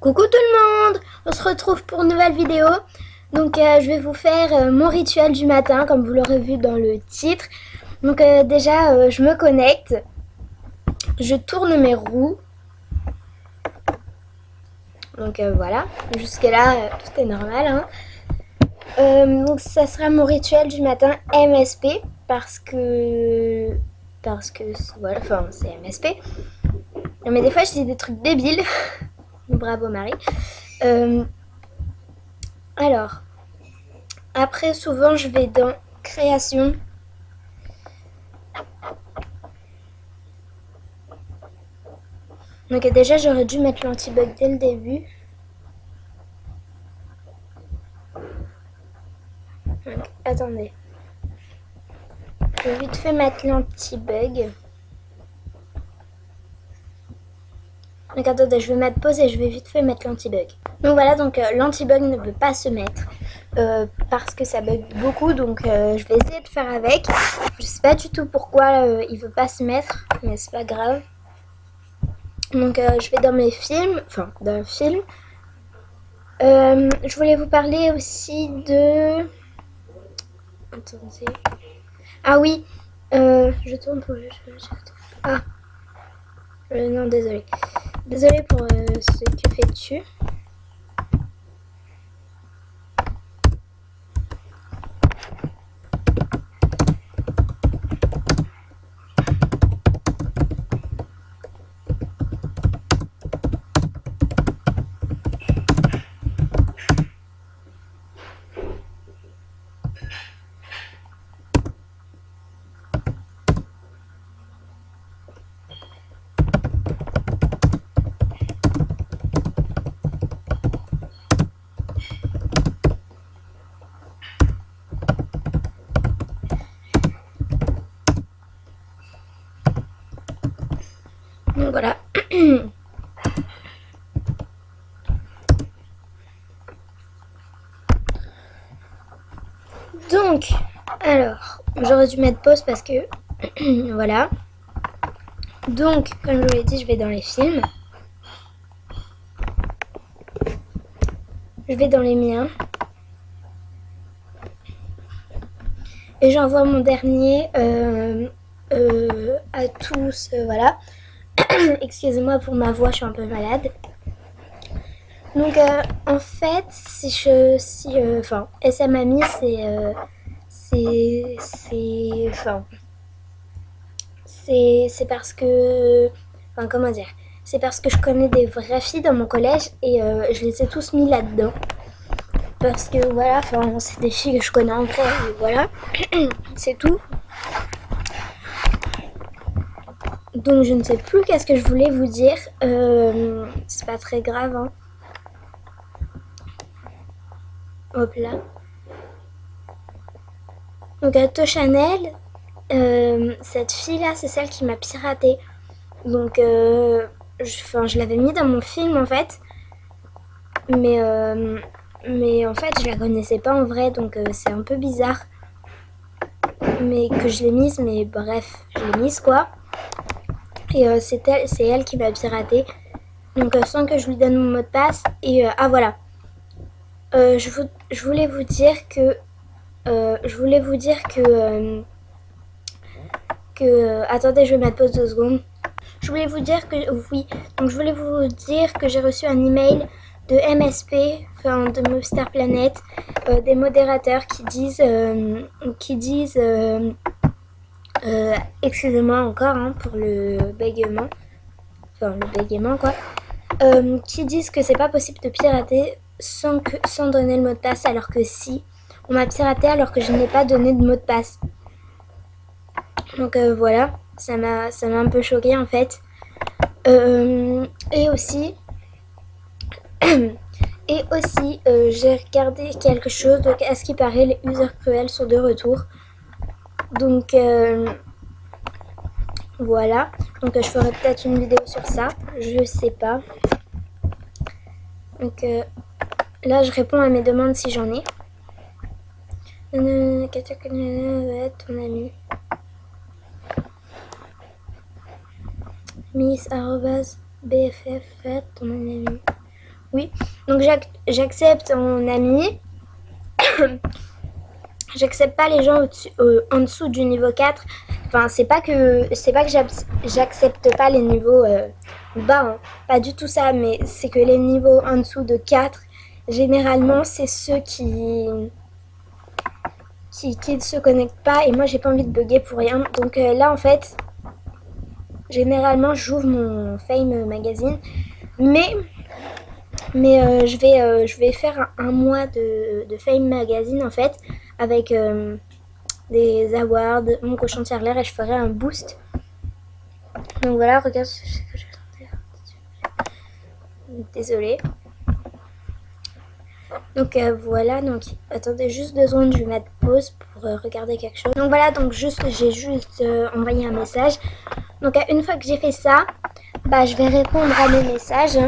Coucou tout le monde, on se retrouve pour une nouvelle vidéo. Donc je vais vous faire mon rituel du matin comme vous l'aurez vu dans le titre. Donc déjà je me connecte, je tourne mes roues. Donc voilà, jusque là tout est normal hein. Donc ça sera mon rituel du matin MSP parce que voilà, enfin c'est MSP. Mais des fois je dis des trucs débiles. Bravo Marie. Alors, après souvent je vais dans création. Donc déjà j'aurais dû mettre l'anti-bug dès le début. Donc, attendez. Je vais vite fait mettre l'anti-bug. Donc attendez, je vais mettre pause et je vais vite fait mettre l'anti-bug. Donc voilà, donc l'anti-bug ne veut pas se mettre parce que ça bug beaucoup. Donc je vais essayer de faire avec. Je sais pas du tout pourquoi il veut pas se mettre, mais c'est pas grave. Donc je vais dans mes films, enfin dans le film. Je voulais vous parler aussi de... Attendez. Ah oui, je tourne pour... Ah, non, désolé. Désolé pour ce que fais-tu. Donc voilà. Donc, alors, j'aurais dû mettre pause parce que, voilà. Donc, comme je vous l'ai dit, je vais dans les films. Je vais dans les miens. Et j'envoie mon dernier à tous, voilà. Excusez-moi pour ma voix, je suis un peu malade. Donc en fait, enfin, SM Ami, c'est parce que, enfin comment dire, c'est parce que je connais des vraies filles dans mon collège et je les ai tous mis là-dedans. Parce que voilà, enfin c'est des filles que je connais en vrai, et voilà, c'est tout. Donc je ne sais plus qu'est-ce que je voulais vous dire, c'est pas très grave hein. Hop là. Donc Chanel, cette fille là c'est celle qui m'a piraté. Donc je l'avais mis dans mon film en fait. Mais en fait je la connaissais pas en vrai, donc c'est un peu bizarre. Mais que je l'ai mise, mais bref, je l'ai mise quoi. Et c'est elle qui m'a piraté. Donc sans que je lui donne mon mot de passe. Et ah voilà. Je voulais vous dire que attendez, je vais mettre pause 2 secondes. Je voulais vous dire que oui, donc je voulais vous dire que j'ai reçu un email de MSP, enfin de Movistar Planet, des modérateurs qui disent excusez-moi encore hein, pour le bégaiement, enfin le bégaiement quoi, qui disent que c'est pas possible de pirater sans donner le mot de passe, alors que si, on m'a piraté alors que je n'ai pas donné de mot de passe. Donc voilà, ça m'a un peu choqué en fait. Et aussi, j'ai regardé quelque chose, donc à ce qui paraît, les users cruels sont de retour. Donc voilà, donc je ferai peut-être une vidéo sur ça, je sais pas. Donc là je réponds à mes demandes si j'en ai. Ton ami. Miss @BFF ton ami. Oui. Donc j'accepte en ami. J'accepte pas les gens en dessous du niveau 4. Enfin, c'est pas que j'accepte pas les niveaux bas, hein. Pas du tout ça, mais c'est que les niveaux en dessous de 4, généralement, c'est ceux qui ne se connectent pas. Et moi, j'ai pas envie de bugger pour rien. Donc là, en fait, généralement, j'ouvre mon Fame magazine. Mais je vais faire un mois de Fame magazine, en fait, avec des awards, mon cochon tire l'air, et je ferai un boost. Donc voilà, regarde ce que j'ai tenté. Désolée. Donc voilà, donc attendez juste 2 secondes, je vais mettre pause pour regarder quelque chose. Donc voilà, donc j'ai juste envoyé un message. Donc une fois que j'ai fait ça, bah je vais répondre à mes messages.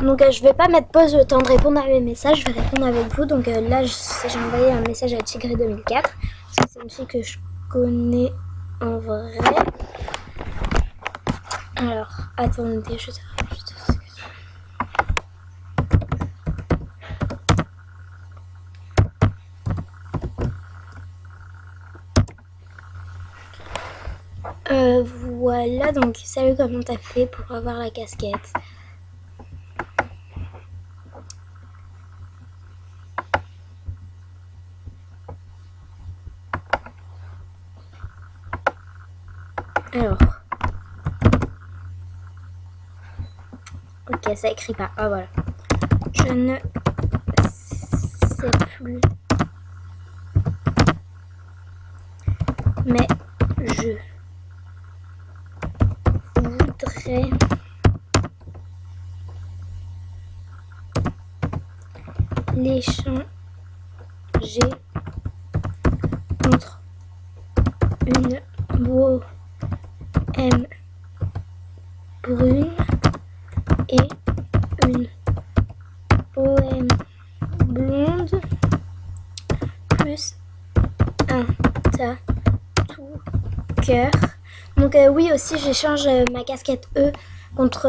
Donc je vais pas mettre pause le temps de répondre à mes messages, je vais répondre avec vous. Donc là j'ai envoyé un message à Tigré 2004. C'est une fille que je connais en vrai. Alors attendez, je voilà, donc salut, comment t'as fait pour avoir la casquette? Alors. Ok, ça écrit pas. Ah voilà. Je ne sais plus. Mais je voudrais l'échanger contre une bohème brune et une bohème blonde plus un tatou cœur. Donc oui, aussi j'échange ma casquette E contre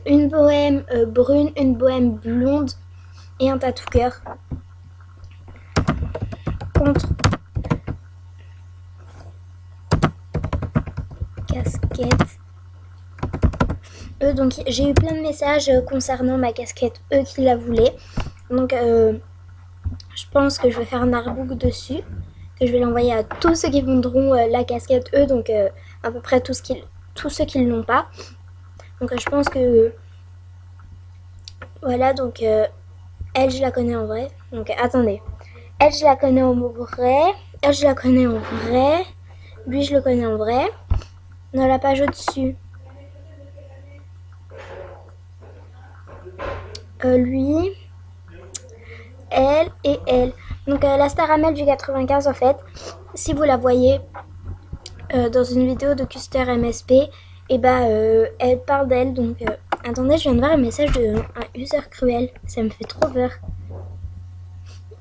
une bohème brune, une bohème blonde et un tatou cœur. Contre casquette E. Donc j'ai eu plein de messages concernant ma casquette E qui la voulait. Donc je pense que je vais faire un artbook dessus, que je vais l'envoyer à tous ceux qui voudront la casquette E, donc à peu près tous ceux qui ne l'ont pas. Donc je pense que voilà, donc elle je la connais en vrai. Donc attendez, elle je la connais en vrai, elle je la connais en vrai, lui je le connais en vrai. Dans la page au-dessus, lui, elle et elle. Donc la star Amel du 95 en fait, si vous la voyez dans une vidéo de Custer MSP, et bah elle parle d'elle. Donc attendez, je viens de voir un message de un user cruel, ça me fait trop peur.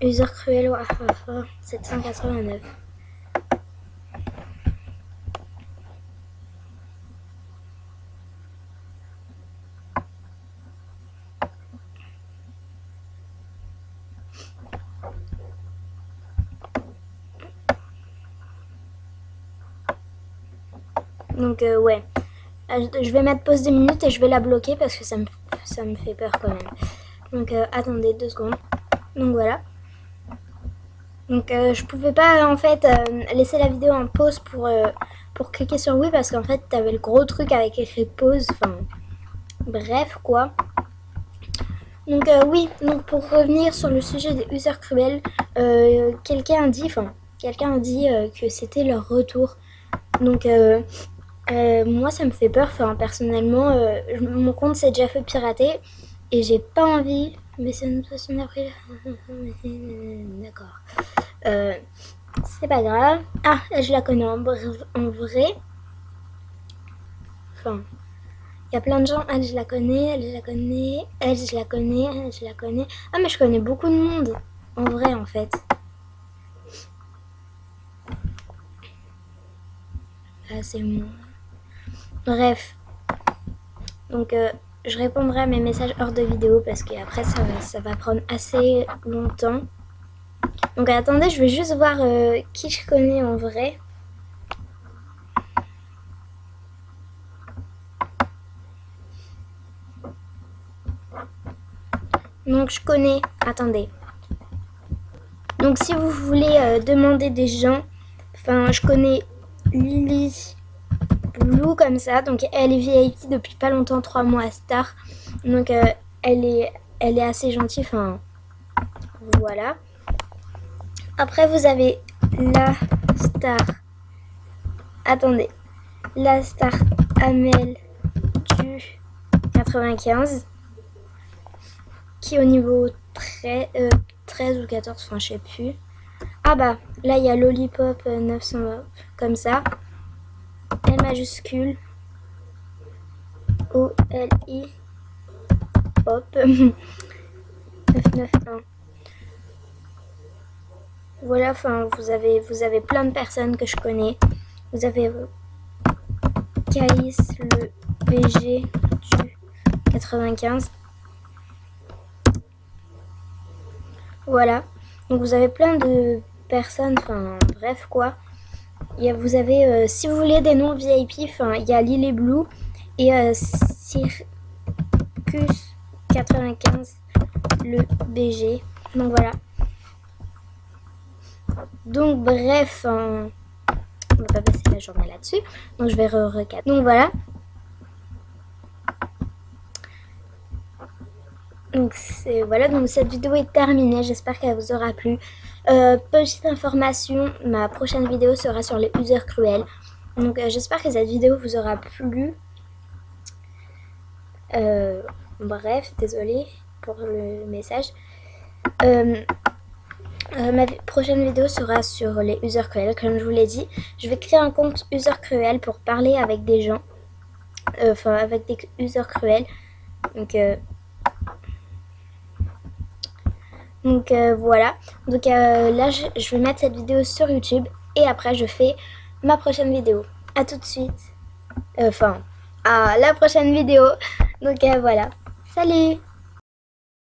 User cruel, 789. Donc ouais, je vais mettre pause 2 minutes et je vais la bloquer parce que ça me fait peur quand même. Donc attendez 2 secondes. Donc voilà. Donc je pouvais pas en fait laisser la vidéo en pause pour cliquer sur oui, parce qu'en fait t'avais le gros truc avec écrit pause. Enfin bref quoi. Donc oui, donc pour revenir sur le sujet des users cruels, quelqu'un a dit que c'était leur retour. Donc moi ça me fait peur, enfin personnellement mon compte s'est déjà fait pirater et j'ai pas envie, mais c'est une façon d'après. D'accord. C'est pas grave. Ah, je la connais en vrai. Enfin, il y a plein de gens. Elle, je la connais. Elle, je la connais. Elle, je la connais. Elle, je la connais. Ah, mais je connais beaucoup de monde. En vrai, en fait. Ah, c'est moi. Bref. Donc je répondrai à mes messages hors de vidéo parce qu'après ça va prendre assez longtemps. Donc attendez, je vais juste voir qui je connais en vrai. Donc je connais, attendez. Donc si vous voulez demander des gens, enfin je connais Lily Blue comme ça. Donc elle est VIP depuis pas longtemps, 3 mois à Star. Donc elle est assez gentille, enfin voilà. Après vous avez la star. Attendez. La star Amel du 95. Qui est au niveau 13 ou 14, enfin je sais plus. Ah bah là il y a Lollipop 900 comme ça. L majuscule. O-L-I Pop 991. Voilà, enfin vous avez plein de personnes que je connais. Vous avez Caïs le BG du 95. Voilà. Donc vous avez plein de personnes, enfin bref quoi. Vous avez, si vous voulez des noms VIP, enfin il y a Lily Blue et Circus 95 le BG. Donc voilà. Donc bref, on va pas passer la journée là-dessus. Donc je vais recadrer. Donc voilà. Donc voilà, donc cette vidéo est terminée, j'espère qu'elle vous aura plu. Petite information, ma prochaine vidéo sera sur les users cruels. Donc j'espère que cette vidéo vous aura plu. Bref, désolée pour le message. Ma prochaine vidéo sera sur les users cruels, comme je vous l'ai dit. Je vais créer un compte user cruel pour parler avec des gens. Enfin, avec des users cruels. Donc voilà. Donc là, je vais mettre cette vidéo sur YouTube. Et après, je fais ma prochaine vidéo. A tout de suite. Enfin, à la prochaine vidéo. Donc voilà. Salut!